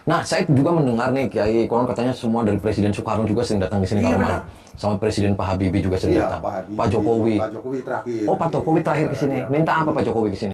Nah, saya juga mendengar nih Kiai, konon katanya semua dari Presiden Soekarno juga sering datang ke sini ke Iya rumah. benar. Sama Presiden Pak Habibie juga sering Iya, datang. Pak Pak Habibie, Jokowi. Pak Jokowi terakhir Oh, Pak Jokowi terakhir ke sini. Iya, Pak Minta apa Jokowi. Pak Jokowi ke sini?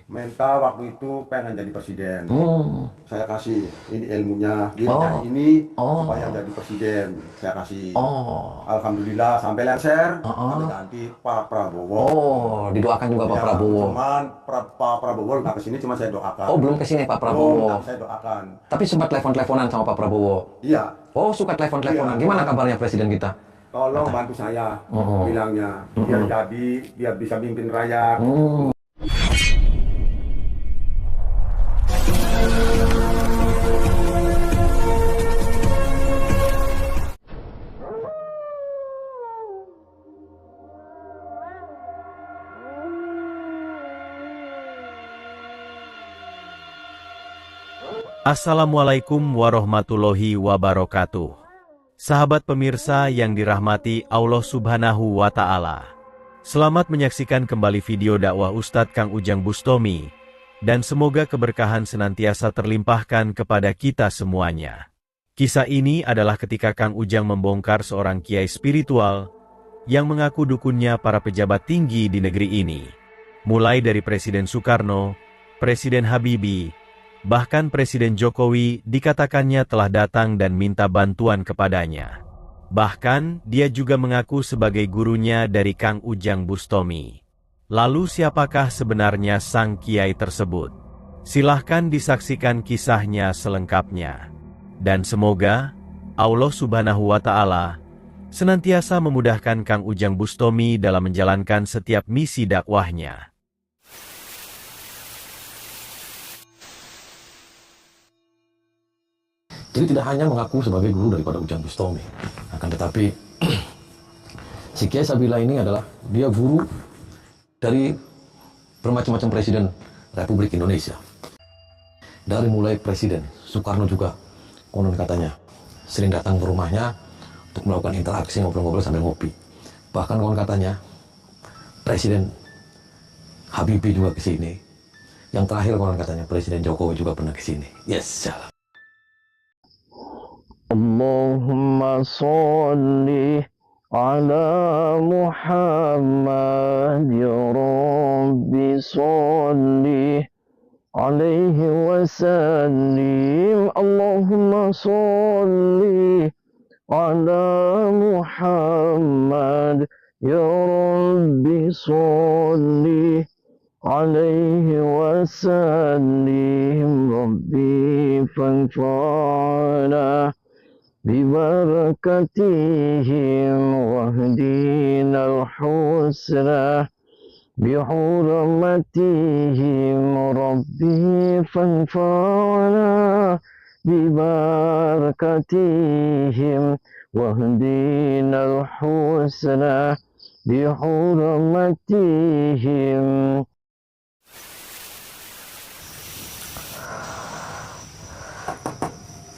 Mental waktu itu pengen jadi presiden. Hmm. Saya kasih ini ilmunya, gini cari Oh. ini supaya Oh. jadi presiden. Saya kasih. Oh. Alhamdulillah sampai lenser, sampai Heeh. ganti Pak Prabowo. Oh, didoakan juga Pak Ya, Prabowo. cuman Pak Prabowo nggak kesini, cuma saya doakan. Oh, belum ke sini Pak Belum, Prabowo. saya doakan. Tapi sempat telepon-teleponan sama Pak Prabowo. Iya, Oh, suka telepon-teleponan. iya. Gimana kabarnya presiden kita? Tolong bantu saya, Oh. bilangnya, biar jadi, biar bisa mimpin rakyat. Hmm. Assalamualaikum warahmatullahi wabarakatuh. Sahabat pemirsa yang dirahmati Allah Subhanahu wa Ta'ala. Selamat menyaksikan kembali video dakwah Ustadz Kang Ujang Bustomi, dan semoga keberkahan senantiasa terlimpahkan kepada kita semuanya. Kisah ini adalah ketika Kang Ujang membongkar seorang kiai spiritual yang mengaku dukunnya para pejabat tinggi di negeri ini. Mulai dari Presiden Soekarno, Presiden Habibie, bahkan Presiden Jokowi dikatakannya telah datang dan minta bantuan kepadanya. Bahkan, dia juga mengaku sebagai gurunya dari Kang Ujang Bustomi. Lalu siapakah sebenarnya sang kiai tersebut? Silahkan disaksikan kisahnya selengkapnya. Dan semoga Allah Subhanahu wa Ta'ala senantiasa memudahkan Kang Ujang Bustomi dalam menjalankan setiap misi dakwahnya. Jadi tidak hanya mengaku sebagai guru daripada Ujang Bustomi, akan tetapi si Kiai Sabila ini adalah dia guru dari bermacam-macam presiden Republik Indonesia. Dari mulai Presiden Soekarno juga konon katanya sering datang ke rumahnya untuk melakukan interaksi, ngobrol-ngobrol sambil ngopi. Bahkan konon katanya Presiden Habibie juga ke sini. Yang terakhir konon katanya Presiden Jokowi juga pernah ke sini. Yes, salam. اللهم صل على محمد يا رب صل عليه وسلم اللهم صل على محمد يا رب صل عليه وسلم ربي فانفعنا ببركتهم واهدنا الحسنى بحرمتهم ربي فانفعنا ببركتهم واهدنا الحسنى بحرمتهم.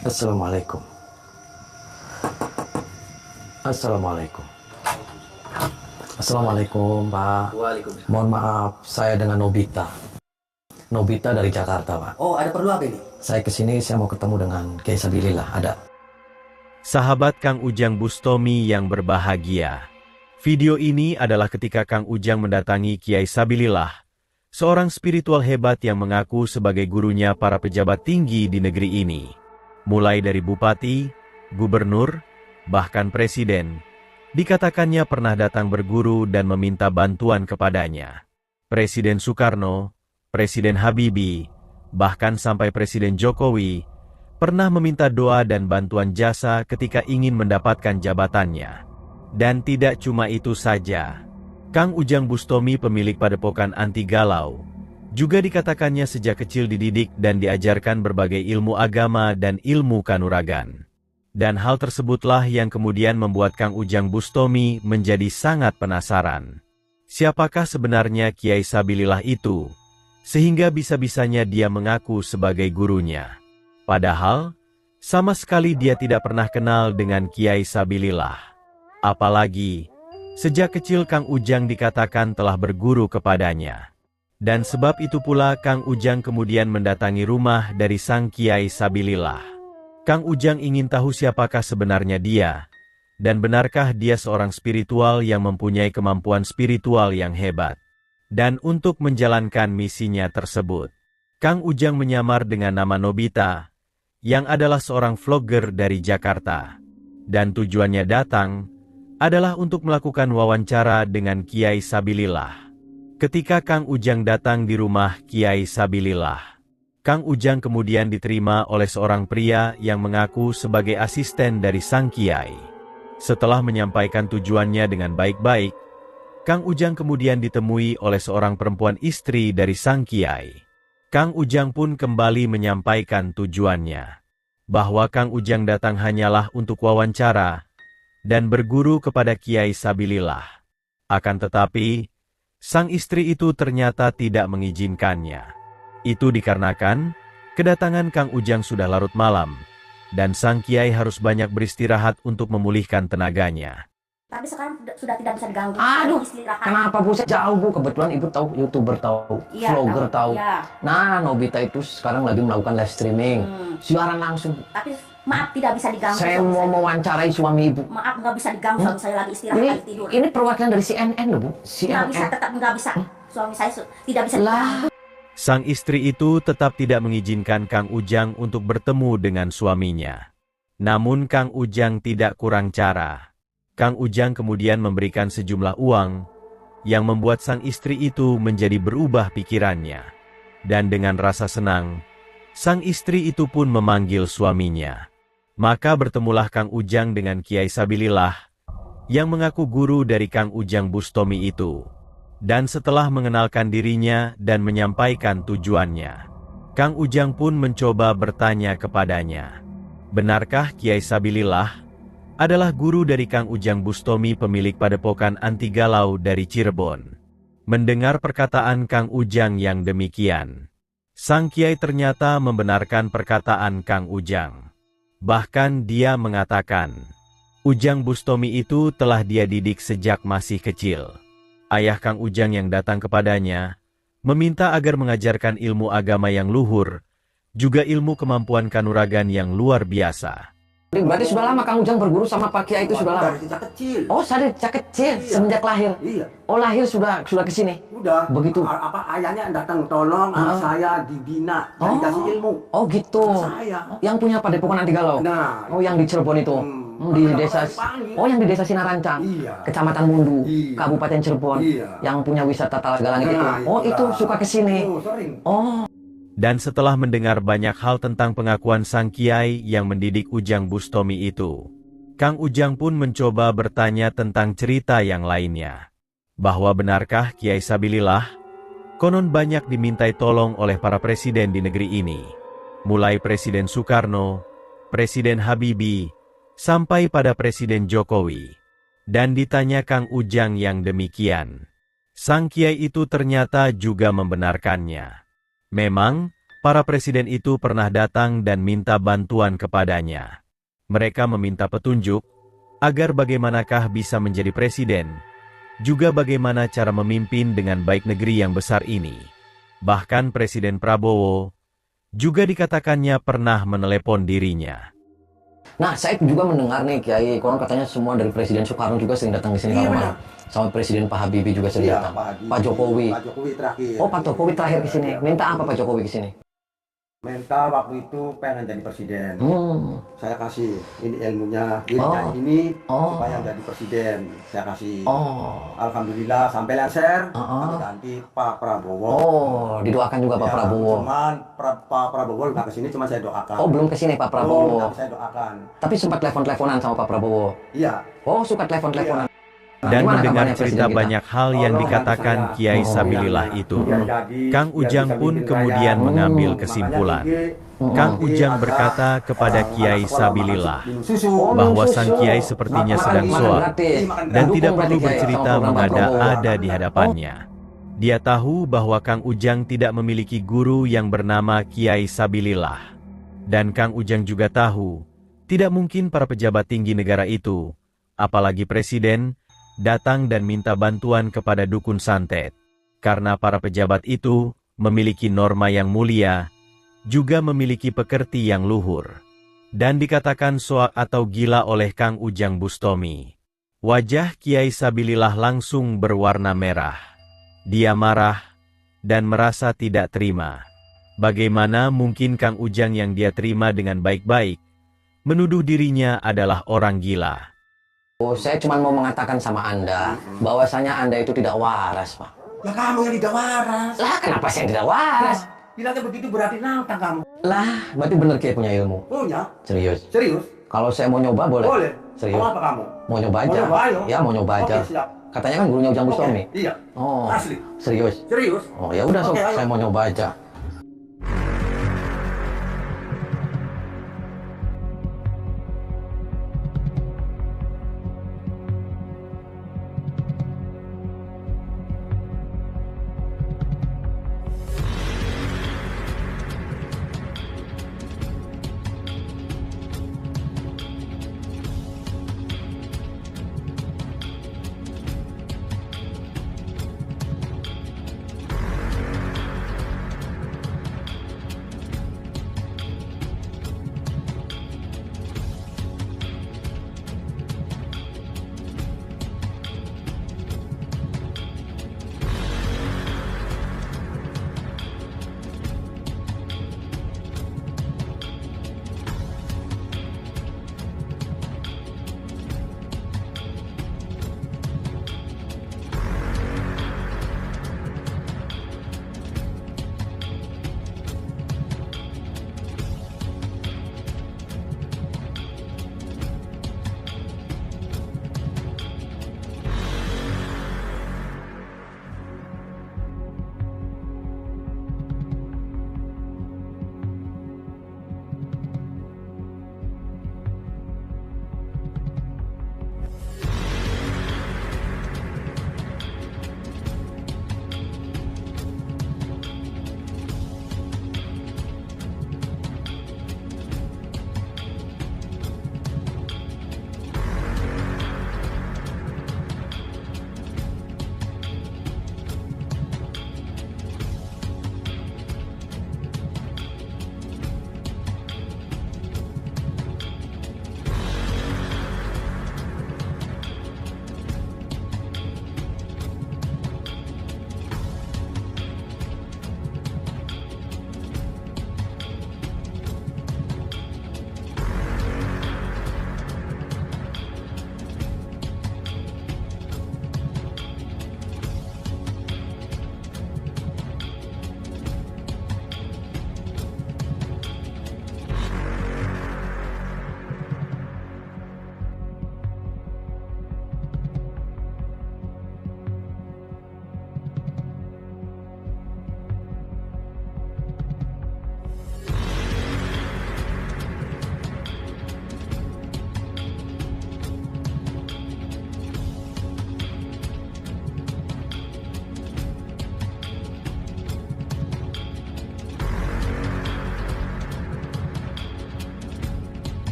Assalamualaikum. Assalamualaikum. Assalamualaikum, Pak. Waalaikumsalam. Mohon maaf, saya dengan Nobita. Nobita dari Jakarta, Pak. Oh, ada perlu apa ini? Saya kesini, saya mau ketemu dengan Kiai Sabilillah. Ada. Sahabat Kang Ujang Bustomi yang berbahagia. Video ini adalah ketika Kang Ujang mendatangi Kiai Sabilillah, seorang spiritual hebat yang mengaku sebagai gurunya para pejabat tinggi di negeri ini. Mulai dari bupati, gubernur, bahkan presiden, dikatakannya pernah datang berguru dan meminta bantuan kepadanya. Presiden Soekarno, Presiden Habibie, bahkan sampai Presiden Jokowi, pernah meminta doa dan bantuan jasa ketika ingin mendapatkan jabatannya. Dan tidak cuma itu saja. Kang Ujang Bustomi pemilik padepokan anti galau, juga dikatakannya sejak kecil dididik dan diajarkan berbagai ilmu agama dan ilmu kanuragan. Dan hal tersebutlah yang kemudian membuat Kang Ujang Bustomi menjadi sangat penasaran. Siapakah sebenarnya Kiai Sabilillah itu, sehingga bisa-bisanya dia mengaku sebagai gurunya. Padahal, sama sekali dia tidak pernah kenal dengan Kiai Sabilillah. Apalagi, sejak kecil Kang Ujang dikatakan telah berguru kepadanya. Dan sebab itu pula Kang Ujang kemudian mendatangi rumah dari Sang Kiai Sabilillah. Kang Ujang ingin tahu siapakah sebenarnya dia, dan benarkah dia seorang spiritual yang mempunyai kemampuan spiritual yang hebat. Dan untuk menjalankan misinya tersebut, Kang Ujang menyamar dengan nama Nobita, yang adalah seorang vlogger dari Jakarta. Dan tujuannya datang adalah untuk melakukan wawancara dengan Kiai Sabilillah. Ketika Kang Ujang datang di rumah Kiai Sabilillah, Kang Ujang kemudian diterima oleh seorang pria yang mengaku sebagai asisten dari Sang Kiai. Setelah menyampaikan tujuannya dengan baik-baik, Kang Ujang kemudian ditemui oleh seorang perempuan istri dari Sang Kiai. Kang Ujang pun kembali menyampaikan tujuannya, bahwa Kang Ujang datang hanyalah untuk wawancara dan berguru kepada Kiai Sabilillah. Akan tetapi, sang istri itu ternyata tidak mengizinkannya. Itu dikarenakan, kedatangan Kang Ujang sudah larut malam, dan Sang Kiai harus banyak beristirahat untuk memulihkan tenaganya. Tapi sekarang sudah tidak bisa diganggu. Aduh, Istirahat. kenapa Bu? Jauh Bu, kebetulan Ibu tahu, YouTuber tahu, Iya, vlogger tahu. Iya. Nah, Nobita itu sekarang lagi melakukan live streaming, siaran langsung. Tapi maaf tidak bisa diganggu. Saya suami mau saya. mewawancarai suami Ibu. Maaf nggak bisa diganggu suami saya lagi istirahat Ini, lagi tidur. ini perwakilan dari CNN loh Bu, Nggak CNN. bisa, tetap nggak bisa. Suami saya tidak bisa Lah. diganggu. Sang istri itu tetap tidak mengizinkan Kang Ujang untuk bertemu dengan suaminya. Namun Kang Ujang tidak kurang cara. Kang Ujang kemudian memberikan sejumlah uang, yang membuat sang istri itu menjadi berubah pikirannya. Dan dengan rasa senang, sang istri itu pun memanggil suaminya. Maka bertemulah Kang Ujang dengan Kiai Sabilillah, yang mengaku guru dari Kang Ujang Bustomi itu. Dan setelah mengenalkan dirinya dan menyampaikan tujuannya, Kang Ujang pun mencoba bertanya kepadanya, benarkah Kiai Sabilillah adalah guru dari Kang Ujang Bustomi, pemilik padepokan anti galau dari Cirebon? Mendengar perkataan Kang Ujang yang demikian, Sang Kiai ternyata membenarkan perkataan Kang Ujang. Bahkan dia mengatakan, Ujang Bustomi itu telah dia didik sejak masih kecil. Ayah Kang Ujang yang datang kepadanya, meminta agar mengajarkan ilmu agama yang luhur, juga ilmu kemampuan kanuragan yang luar biasa. Berarti sudah lama Kang Ujang berguru sama Pak Kiai itu sudah lama? Dari sejak kecil. Oh, saya sejak kecil, Iya. semenjak lahir. Iya. Oh, lahir sudah ke sini. Udah. Begitu. Apa ayahnya datang tolong anak saya dibina, Oh. dikasih ilmu. Oh, gitu. Saya. Yang punya padepokan anti galau. Nah. Oh, yang di Cirebon itu. Di Kenapa desa. dipanggil? Oh, yang di desa Sinarancang. Iya. Kecamatan Mundu, Iya. Kabupaten Cirebon. Iya. Yang punya wisata Talagalang itu. Nah, Oh, itu itulah. suka ke sini. Oh, sering. Oh. Dan setelah mendengar banyak hal tentang pengakuan Sang Kiai yang mendidik Ujang Bustomi itu, Kang Ujang pun mencoba bertanya tentang cerita yang lainnya. Bahwa benarkah Kiai Sabilillah konon banyak dimintai tolong oleh para presiden di negeri ini. Mulai Presiden Soekarno, Presiden Habibie, sampai pada Presiden Jokowi. Dan ditanya Kang Ujang yang demikian, Sang Kiai itu ternyata juga membenarkannya. Memang, para presiden itu pernah datang dan minta bantuan kepadanya. Mereka meminta petunjuk, agar bagaimanakah bisa menjadi presiden, juga bagaimana cara memimpin dengan baik negeri yang besar ini. Bahkan Presiden Prabowo, juga dikatakannya pernah menelepon dirinya. Nah, saya juga mendengar nih Kiai, konon katanya semua dari Presiden Soekarno juga sering datang ke sini Iya, ke rumah. benar. Sama Presiden Pak Habibie juga sering Iya, datang. Habibie, Pak Jokowi. Pak Jokowi terakhir. Oh, Pak Jokowi terakhir ke sini. Iya. Minta apa Pak Jokowi ke sini? Minta waktu itu pengen jadi presiden. Saya kasih ini ilmunya, Oh. ini Oh. supaya jadi presiden. Saya kasih. Oh. Alhamdulillah sampai lancar. Oh. Ganti Pak Prabowo. Oh, didoakan juga Pak Ya, Prabowo. Cuman Pak Prabowo nggak kesini, cuma saya doakan. Oh, belum ke sini Pak Prabowo. Saya doakan. Tapi sempat telepon-teleponan sama Pak Prabowo. Iya. Oh, suka telepon-teleponan. Dan Gimana mendengar kabarnya cerita Presiden kita? banyak hal yang Tolong dikatakan bantu saya. Kiai Oh, Sabilillah Biar itu, jadi, Kang biar Ujang bisa pun bikin kemudian kaya. mengambil Makanya kesimpulan. tinggi, Kang nanti Ujang ada berkata kepada orang Kiai sekolah Sabilillah, minum susu. Oh, bahwa minum sang susu. Kiai sepertinya Makan- sedang makan soal, gratis. dan Dukung tidak berarti perlu Kiai bercerita sama program Pak Prabowo. mengada-ada di hadapannya. Dia tahu bahwa Kang Ujang tidak memiliki guru yang bernama Kiai Sabilillah. Dan Kang Ujang juga tahu, tidak mungkin para pejabat tinggi negara itu, apalagi presiden, datang dan minta bantuan kepada dukun santet. karena para pejabat itu memiliki norma yang mulia, juga memiliki pekerti yang luhur. Dan dikatakan soak atau gila oleh Kang Ujang Bustomi. Wajah Kiai Sabilillah langsung berwarna merah. Dia marah dan merasa tidak terima. Bagaimana mungkin Kang Ujang yang dia terima dengan baik-baik menuduh dirinya adalah orang gila? Oh, saya cuma mau mengatakan sama Anda bahwasanya Anda itu tidak waras, Pak. Ya kamu yang tidak waras. Lah, kenapa saya tidak waras? Bilangnya begitu berarti nantang kamu. Lah, berarti bener Kiai punya ilmu. Punya? Serius. Serius? Kalau saya mau nyoba boleh? Boleh. Serius. Mau apa kamu? Mau nyoba aja. Mau nyoba, ayo. Ya, mau nyoba aja. Oke, siap. Katanya kan gurunya Ujang Bustomi. Iya. Oh. Asli. Serius. Serius? Oh, ya udah, Sob. Oke, ayo. Saya mau nyoba aja.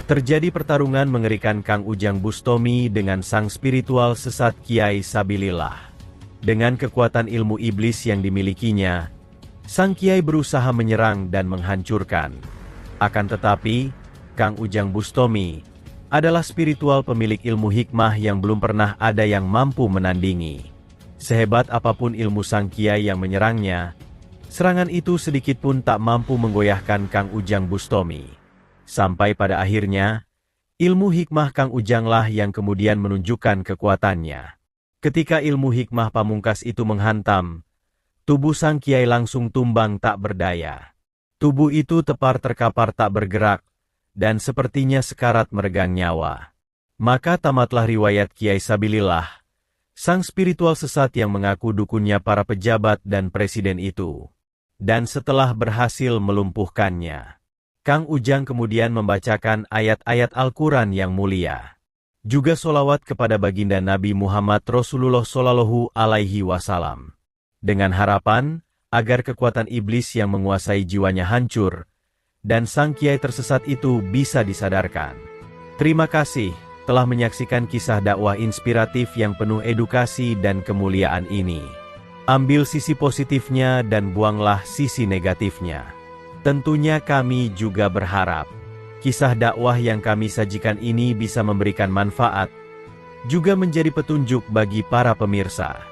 Terjadi pertarungan mengerikan Kang Ujang Bustomi dengan sang spiritual sesat Kiai Sabilillah. Dengan kekuatan ilmu iblis yang dimilikinya, sang Kiai berusaha menyerang dan menghancurkan. Akan tetapi, Kang Ujang Bustomi adalah spiritual pemilik ilmu hikmah yang belum pernah ada yang mampu menandingi. Sehebat apapun ilmu sang Kiai yang menyerangnya, serangan itu sedikit pun tak mampu menggoyahkan Kang Ujang Bustomi. Sampai pada akhirnya, ilmu hikmah Kang Ujanglah yang kemudian menunjukkan kekuatannya. Ketika ilmu hikmah pamungkas itu menghantam, tubuh sang Kiai langsung tumbang tak berdaya. Tubuh itu tepar terkapar tak bergerak, dan sepertinya sekarat meregang nyawa. Maka tamatlah riwayat Kiai Sabilillah, sang spiritual sesat yang mengaku dukunnya para pejabat dan presiden itu. Dan setelah berhasil melumpuhkannya, Kang Ujang kemudian membacakan ayat-ayat Al-Quran yang mulia. Juga sholawat kepada baginda Nabi Muhammad Rasulullah Shallallahu Alaihi Wasallam. Dengan harapan, agar kekuatan iblis yang menguasai jiwanya hancur, dan sang Kiai tersesat itu bisa disadarkan. Terima kasih telah menyaksikan kisah dakwah inspiratif yang penuh edukasi dan kemuliaan ini. Ambil sisi positifnya dan buanglah sisi negatifnya. Tentunya kami juga berharap kisah dakwah yang kami sajikan ini bisa memberikan manfaat, juga menjadi petunjuk bagi para pemirsa.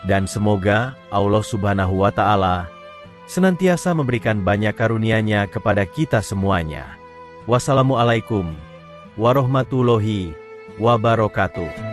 Dan semoga Allah Subhanahu wa Ta'ala senantiasa memberikan banyak karunia-Nya kepada kita semuanya. Wassalamualaikum warahmatullahi wabarakatuh.